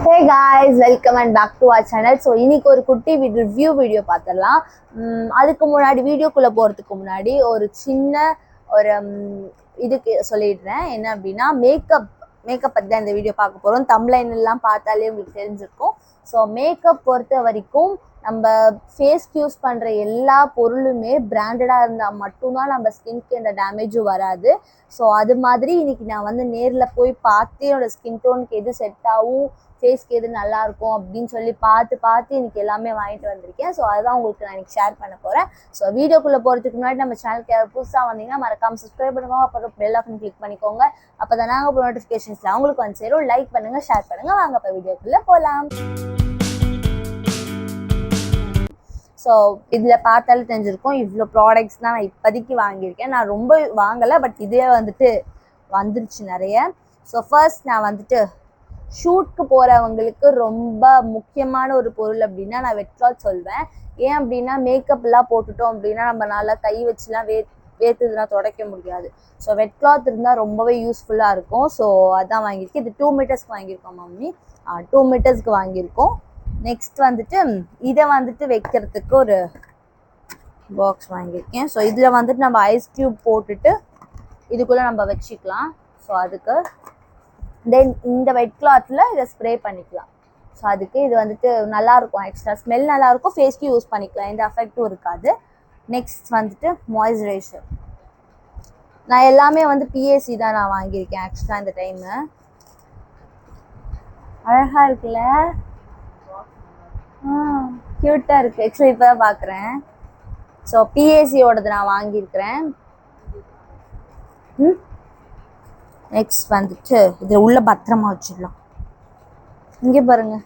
Hey guys, welcome and back to our channel. So இன்னைக்கு ஒரு குட்டி ரிவ்யூ வீடியோ பார்த்துடலாம். அதுக்கு முன்னாடி வீடியோக்குள்ளே போகிறதுக்கு முன்னாடி ஒரு சின்ன ஒரு இதுக்கு சொல்லிடுறேன். என்ன அப்படின்னா மேக்கப் பற்றி தான் இந்த வீடியோ பார்க்க போகிறோம். தம்ப்லைன் எல்லாம் பார்த்தாலே உங்களுக்கு தெரிஞ்சிருக்கும். ஸோ மேக்கப் பொறுத்த வரைக்கும் நம்ம ஃபேஸ்க்கு யூஸ் பண்ணுற எல்லா பொருளுமே பிராண்டடாக இருந்தால் மட்டும்தான் நம்ம ஸ்கின்க்கு எந்த டேமேஜும் வராது. ஸோ அது மாதிரி இன்னைக்கு நான் வந்து நேரில் போய் பார்த்து என்னோடய ஸ்கின் டோனுக்கு எது செட் ஆகும், ஃபேஸ்க்கு எது நல்லாயிருக்கும் அப்படின்னு சொல்லி பார்த்து இன்னைக்கு எல்லாமே வாங்கிட்டு வந்திருக்கேன். ஸோ அதுதான் உங்களுக்கு நான் இன்னைக்கு ஷேர் பண்ண போகிறேன். ஸோ வீடியோக்குள்ளே போகிறதுக்கு முன்னாடி நம்ம சேனலுக்கு புதுசாக வந்தீங்கன்னா மறக்காமல் சப்ஸ்கிரைப் பண்ணுங்க, அப்புறம் பெல் ஆப்ஷன் கிளிக் பண்ணிக்கோங்க. அப்போ தான் நாங்கள் இப்போ நோட்டிஃபிகேஷன்ஸில் அவங்களுக்கு வந்து சேரும். லைக் பண்ணுங்கள், ஷேர் பண்ணுங்கள். வாங்க இப்போ வீடியோக்குள்ளே போகலாம். ஸோ இதில் பார்த்தாலே தெரிஞ்சிருக்கும் இவ்வளோ ப்ராடக்ட்ஸ் தான் நான் இப்போதைக்கு வாங்கியிருக்கேன். நான் ரொம்ப வாங்கலை, பட் இதே வந்துருச்சு நிறைய. ஸோ ஃபர்ஸ்ட் நான் வந்துட்டு ஷூட்க்கு போகிறவங்களுக்கு ரொம்ப முக்கியமான ஒரு பொருள் அப்படின்னா நான் வெட் கிளாத் சொல்வேன். ஏன் அப்படின்னா மேக்கப்லாம் போட்டுட்டோம் அப்படின்னா நம்மளால கை வச்சுலாம் வேர்த்துதுன்னா துடைக்க முடியாது. ஸோ வெட் கிளாத் இருந்தால் ரொம்பவே யூஸ்ஃபுல்லாக இருக்கும். ஸோ அதான் வாங்கியிருக்கேன். இது 2 மீட்டர்ஸ்க்கு வாங்கியிருக்கோம் மம்மி. 2 மீட்டர்ஸ்க்கு வாங்கியிருக்கோம். நெக்ஸ்ட் வந்துட்டு இதை வந்துட்டு வைக்கிறதுக்கு ஒரு பாக்ஸ் வாங்கியிருக்கேன். ஸோ இதில் வந்துட்டு நம்ம ஐஸ் க்யூப் போட்டுட்டு இதுக்குள்ளே நம்ம வச்சுக்கலாம். ஸோ அதுக்கு தென் இந்த வெட் கிளாத்தில் இதை ஸ்ப்ரே பண்ணிக்கலாம். ஸோ அதுக்கு இது வந்துட்டு நல்லாயிருக்கும். எக்ஸ்ட்ரா ஸ்மெல் நல்லாயிருக்கும். ஃபேஸ்க்கு யூஸ் பண்ணிக்கலாம், எந்த அஃபெக்டும் இருக்காது. நெக்ஸ்ட் வந்துட்டு மாய்ஸ்சரைசர். நான் எல்லாமே வந்து பிஏசி தான் நான் வாங்கியிருக்கேன். ஆக்சுவலாக இந்த டைமு அழகாக இருக்குல்ல, க்யூட்டாக இருக்குது. ஆக்சுவலி இப்போ தான் பார்க்குறேன். ஸோ பிஏசியோடது நான் வாங்கியிருக்கிறேன். நெக்ஸ்ட் வந்துட்டு இதில் உள்ள பத்திரமா வச்சிடலாம். இங்கே பாருங்க,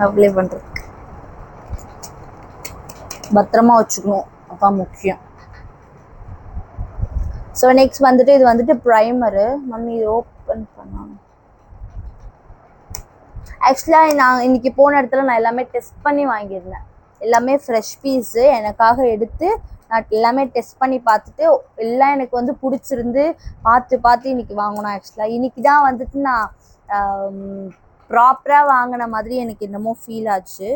அப்ளை பண்ணுறதுக்கு பத்திரமா வச்சுக்கணும், அப்போ முக்கியம். ஸோ நெக்ஸ்ட் வந்துட்டு இது வந்துட்டு ப்ரைமரு. மம்மி இது ஓப்பன் பண்ணாங்க. ஆக்சுவலாக நான் இன்னைக்கு போன இடத்துல நான் எல்லாமே டெஸ்ட் பண்ணி வாங்கியிருந்தேன். எல்லாமே ஃப்ரெஷ் பீஸு எனக்காக எடுத்து நான் எல்லாமே டெஸ்ட் பண்ணி பார்த்துட்டு எல்லாம் எனக்கு வந்து பிடிச்சிருந்து பார்த்து இன்னைக்கு வாங்கணும். ஆக்சுவலாக இன்னைக்கு தான் வந்துட்டு நான் ப்ராப்பராக வாங்கின மாதிரி எனக்கு என்னமோ ஃபீல் ஆச்சு.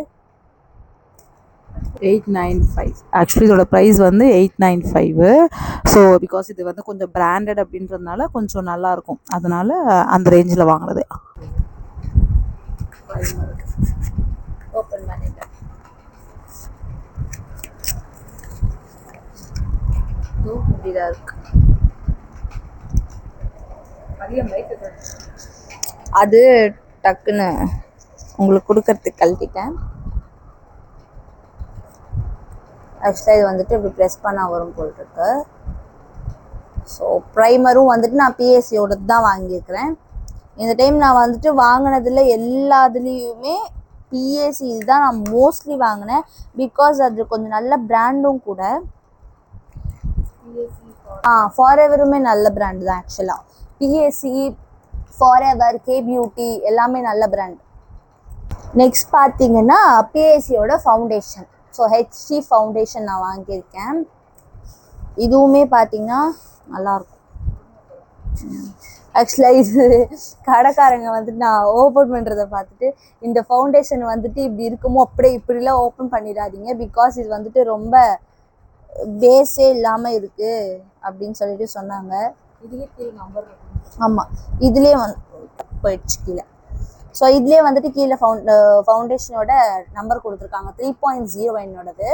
895. ஆக்சுவலி இதோட ப்ரைஸ் வந்து 895. ஸோ பிகாஸ் இது வந்து கொஞ்சம் பிராண்டட் அப்படின்றதுனால கொஞ்சம் நல்லாயிருக்கும், அதனால் அந்த ரேஞ்சில் வாங்கினது. ஓப்பன் பண்ணிட்டேன். இப்படிதான் இருக்கு. அது டக்குன்னு உங்களுக்கு கொடுக்கறதுக்கு கழட்டிட்டேன். ஆக்சுவலாக இது வந்துட்டு இப்படி ப்ரெஸ் பண்ணால் வரும் போல் இருக்கு. ஸோ ப்ரைமரும் வந்துட்டு நான் பிஎஸ்சியோட தான் வாங்கியிருக்கிறேன். இந்த டைம் நான் வந்துட்டு வாங்கினதில் எல்லாத்துலேயுமே பிஏசி இதுதான் நான் மோஸ்ட்லி வாங்கினேன். பிகாஸ் அது கொஞ்சம் நல்ல பிராண்டும் கூட. ஃபாரெவருமே நல்ல பிராண்டு தான். ஆக்சுவலாக பிஏசி, ஃபாரெவர், கே பியூட்டி எல்லாமே நல்ல பிராண்ட். நெக்ஸ்ட் பார்த்தீங்கன்னா பிஏசியோட ஃபவுண்டேஷன். ஸோ ஹெச்டி ஃபவுண்டேஷன் நான் வாங்கியிருக்கேன். இதுவுமே பார்த்தீங்கன்னா நல்லாயிருக்கும். ஆக்சுவலாக இது கடைக்காரங்க வந்துட்டு நான் ஓப்பன் பண்ணுறதை பார்த்துட்டு இந்த ஃபவுண்டேஷன் வந்துட்டு இப்படி இருக்குமோ அப்படியே இப்படிலாம் ஓப்பன் பண்ணிடாதீங்க, பிகாஸ் இது வந்துட்டு ரொம்ப பேஸே இல்லாமல் இருக்குது அப்படின்னு சொல்லிட்டு சொன்னாங்க. இதுலேயே கீழே நம்பர், ஆமாம் இதுலேயே போயிடுச்சு கீழே. ஸோ இதுலேயே வந்துட்டு கீழே ஃபவுண்டேஷனோட நம்பர் கொடுத்துருக்காங்க, 3.0 என்னோடது.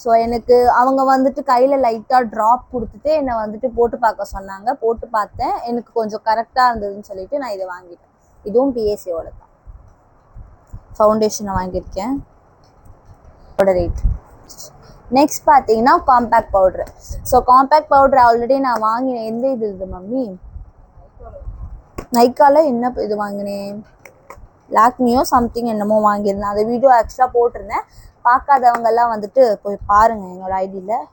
ஸோ எனக்கு அவங்க வந்துட்டு கையில் லைட்டாக ட்ராப் கொடுத்துட்டு என்னை வந்துட்டு போட்டு பார்க்க சொன்னாங்க. போட்டு பார்த்தேன், எனக்கு கொஞ்சம் கரெக்டாக இருந்ததுன்னு சொல்லிட்டு நான் இதை வாங்கிட்டேன். இதுவும் பிஏசியோட தான் ஃபவுண்டேஷனை வாங்கியிருக்கேன். இதோட ரேட். நெக்ஸ்ட் பார்த்தீங்கன்னா compact powder. So compact powder already நான் வாங்கினேன். எந்த இது மம்மி? நைக்காவில் என்ன இது வாங்கினேன், லாக்மியோ சம்திங் என்னமோ வாங்கியிருந்தேன். அந்த வீடியோ ஆக்சுவலாக போட்டிருந்தேன். பார்க்காதவங்கெல்லாம் வந்துட்டு போய் பாருங்கள் என்னோட ஐடியில்.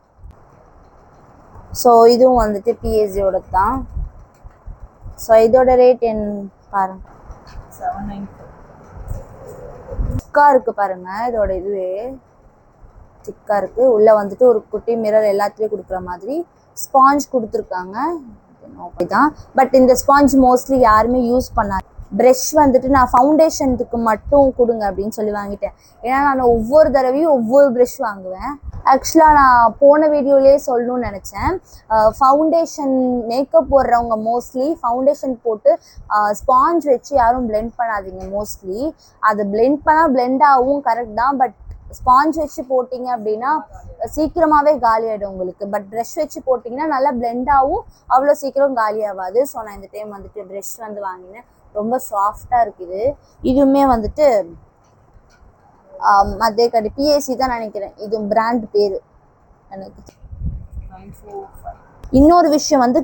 ஸோ இதுவும் வந்துட்டு பிஎஸ்சியோட தான். ஸோ இதோட ரேட் பாருங்க, 795. திக்காக இருக்குது பாருங்கள். இதோட இதுவே திக்காக இருக்குது. உள்ளே வந்துட்டு ஒரு குட்டி மிரர் எல்லாத்துலேயும் கொடுக்குற மாதிரி ஸ்பாஞ்ச் கொடுத்துருக்காங்க. ஓகே தான். பட் இந்த ஸ்பாஞ்ச் மோஸ்ட்லி யாருமே யூஸ் பண்ணாது. ப்ரஷ் வந்துட்டு நான் ஃபவுண்டேஷனுக்கு மட்டும் கொடுங்க அப்படின்னு சொல்லி வாங்கிட்டேன். ஏன்னா நான் ஒவ்வொரு தடவையும் ஒவ்வொரு ப்ரஷ் வாங்குவேன். ஆக்சுவலாக நான் போன வீடியோலேயே சொல்லணும்னு நினச்சேன். ஃபவுண்டேஷன் மேக்கப் போடுறவங்க மோஸ்ட்லி ஃபவுண்டேஷன் போட்டு ஸ்பாஞ்ச் வச்சு யாரும் பிளெண்ட் பண்ணாதீங்க. மோஸ்ட்லி அது பிளெண்ட் பண்ணால் பிளெண்ட் ஆகும், கரெக்ட் தான். பட் ஸ்பாஞ்ச் வச்சு போட்டிங்க அப்படின்னா சீக்கிரமாகவே காலி ஆகிடும் உங்களுக்கு. பட் ப்ரஷ் வச்சு போட்டிங்கன்னா நல்லா பிளெண்ட் ஆகும், அவ்வளோ சீக்கிரம் காலி ஆகாது. ஸோ நான் இந்த டைம் வந்துட்டு ப்ரஷ் வந்து வாங்கினேன். ரொம்ப சாஃப்டாக இருக்குது. இதுவுமே வந்துட்டு அதே கடை பிஏசி தான் நினைக்கிறேன். இது பிராண்ட் பேர் எனக்கு. இன்னொரு விஷயம் வந்து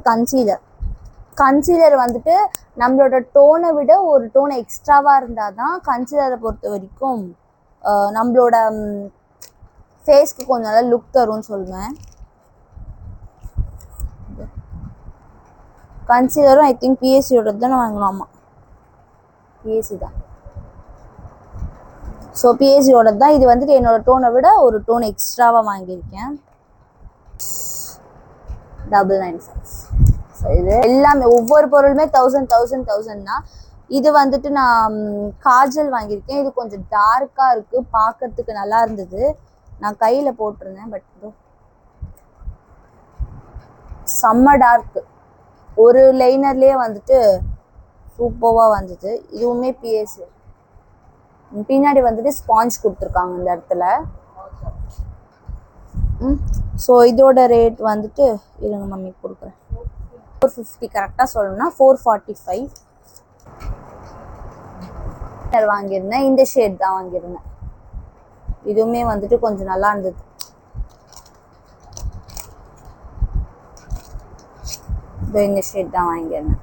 கன்சீலர் வந்துட்டு நம்மளோட டோனை விட ஒரு டோன் எக்ஸ்ட்ராவாக இருந்தால் தான் கன்சீலரை பொறுத்த வரைக்கும் நம்மளோட ஃபேஸ்க்கு கொஞ்சம் நல்லா லுக் தரும்னு சொல்லுவேன். கன்சீலரும் ஐ திங்க் பிஎஸ்சியோட தான் வாங்கணும். ஆமாம், பிஎஸ்சி தான். ஸோ பிஎஸ்சியோட தான். இது வந்துட்டு என்னோட டோனை விட ஒரு டோன் எக்ஸ்ட்ராவாக வாங்கியிருக்கேன். 995. ஸோ இது எல்லாமே ஒவ்வொரு பொருளுமே 1000 தான். இது வந்துட்டு நான் காஜல் வாங்கியிருக்கேன். இது கொஞ்சம் டார்க்காக இருக்குது, பார்க்கறதுக்கு நல்லா இருந்தது. நான் கையில் போட்டிருந்தேன். பட் செம்ம டார்க்கு. ஒரு லைனர்லேயே வந்துட்டு சூப்பராக வந்தது. இதுவுமே பிஎஸ்சி. பின்னாடி வந்துட்டு ஸ்பாஞ்ச் கொடுத்துருக்காங்க இந்த இடத்துல. ஸோ இதோட ரேட் வந்துட்டு இருங்க மம்மி கொடுக்குறேன். 450 கரெக்டாக சொல்லணும்னா 445 வாங்கியிருந்தேன். இந்த ஷேட் தான் வாங்கியிருந்தேன். இதுவுமே வந்துட்டு கொஞ்சம் நல்லா இருந்தது. இந்த ஷேட் தான் வாங்கியிருந்தேன்.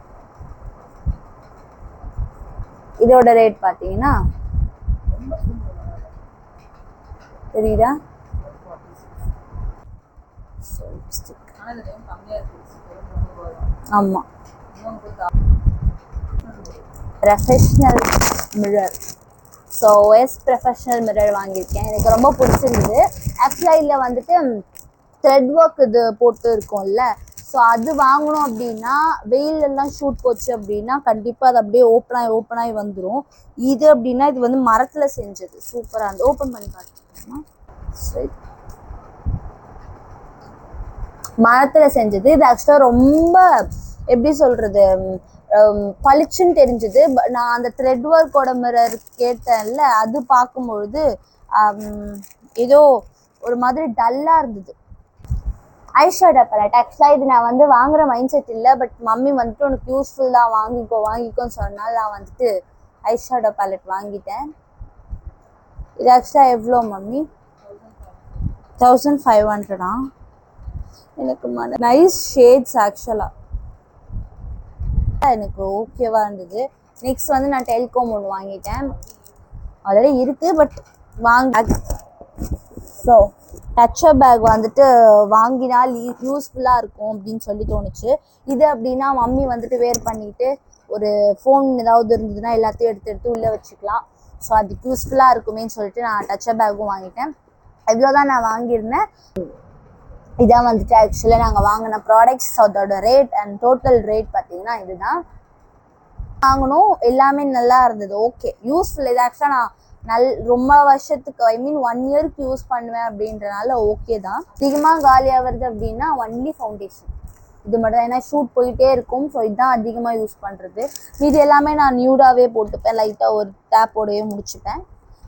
இதோட ரேட் பார்த்தீங்கன்னா தெரியுதா? ஆமாம், professional mirror. So OS professional mirror வாங்கியிருக்கேன். எனக்கு ரொம்ப பிடிச்சிருந்தது. ஆக்சுவலாக இதில் வந்துட்டு த்ரெட் ஒர்க் இது போட்டு இருக்கும்ல, ஸோ அது வாங்கணும் அப்படின்னா வெயிலெல்லாம் ஷூட் போச்சு அப்படின்னா கண்டிப்பாக அது அப்படியே ஓப்பனாகி வந்துடும். இது அப்படின்னா இது வந்து மரத்தில் செஞ்சது, சூப்பராக இருந்தது. ஓப்பன் பண்ணி பார்த்துக்கோமா. சரி, மரத்தில் செஞ்சது. இது ஆக்சுவலாக ரொம்ப எப்படி சொல்கிறது, பளிச்சுன்னு தெரிஞ்சுது. நான் அந்த த்ரெட் ஒர்க்கோட மிரர் கேட்டேன்ல, அது பார்க்கும்பொழுது ஏதோ ஒரு மாதிரி டல்லாக இருந்தது. Eyeshadow ballot. ஆக்சுவலாக இது நான் வந்து வாங்குற மைண்ட் செட் இல்லை. பட் மம்மி வந்துட்டு உனக்கு யூஸ்ஃபுல் தான், வாங்கிக்கோன்னு சொன்னால் நான் வந்துட்டு ஐஷேடோ பேலட் வாங்கிட்டேன். இது ஆக்சுவலாக எவ்வளோ மம்மி? 1500. எனக்கு நைஸ் ஷேட்ஸ் ஆக்சுவலாக எனக்கு ஓகேவா இருந்தது. நெக்ஸ்ட் வந்து நான் டெல்கோம் ஒன்று வாங்கிட்டேன். ஆல்ரெடி இருக்குது பட் ஸோ டச்சர் பேக் வந்துட்டு வாங்கினால் யூஸ்ஃபுல்லாக இருக்கும் அப்படின்னு சொல்லி தோணுச்சு. இது அப்படின்னா மம்மி வந்துட்டு வேர் பண்ணிட்டு ஒரு ஃபோன் ஏதாவது இருந்ததுன்னா எல்லாத்தையும் எடுத்து உள்ளே வச்சுக்கலாம். ஸோ அதுக்கு யூஸ்ஃபுல்லாக இருக்குமேன்னு சொல்லிட்டு நான் டச்சர் பேக்கும் வாங்கிட்டேன். இவ்வளோதான் நான் வாங்கியிருந்தேன். இதான் வந்துட்டு ஆக்சுவலாக நாங்கள் வாங்கின ப்ராடக்ட்ஸ். அதோட ரேட் அண்ட் டோட்டல் ரேட் பார்த்தீங்கன்னா இதுதான் வாங்கணும். எல்லாமே நல்லா இருந்தது, ஓகே, யூஸ்ஃபுல். இது ஆக்சுவலாக நான் ரொம்ப வருஷத்துக்கு ஐ மீன் 1 இயருக்கு யூஸ் பண்ணுவேன் அப்படின்றனால ஓகே தான். அதிகமாக காலியாக வருது அப்படின்னா ஒன்லி ஃபவுண்டேஷன் இது மட்டும் தான். ஏன்னா ஷூட் போயிட்டே இருக்கும். ஸோ இதுதான் அதிகமாக யூஸ் பண்ணுறது. இது எல்லாமே நான் நியூடாகவே போட்டுப்பேன், லைட்டாக ஒரு டேப்போடையே முடிச்சுப்பேன்.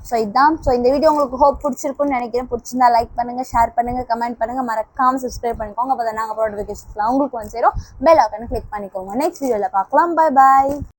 ஸோ இதுதான். ஸோ இந்த வீடியோ உங்களுக்கு ஹோப் பிடிச்சிருக்குன்னு நினைக்கிறேன். பிடிச்சிருந்தா லைக் பண்ணுங்கள், ஷேர் பண்ணுங்கள், கமெண்ட் பண்ணுங்கள், மறக்காமல் சப்ஸ்கிரைப் பண்ணிக்கோங்க. அப்போ தான் நாங்கள் நோட்டிஃபிகேஷன்ஸ்லாம் உங்களுக்கு வந்து சேரும். பெல் ஐக்கானை கிளிக் பண்ணிக்கோங்க. நெக்ஸ்ட் வீடியோவில் பார்க்கலாம். Bye bye.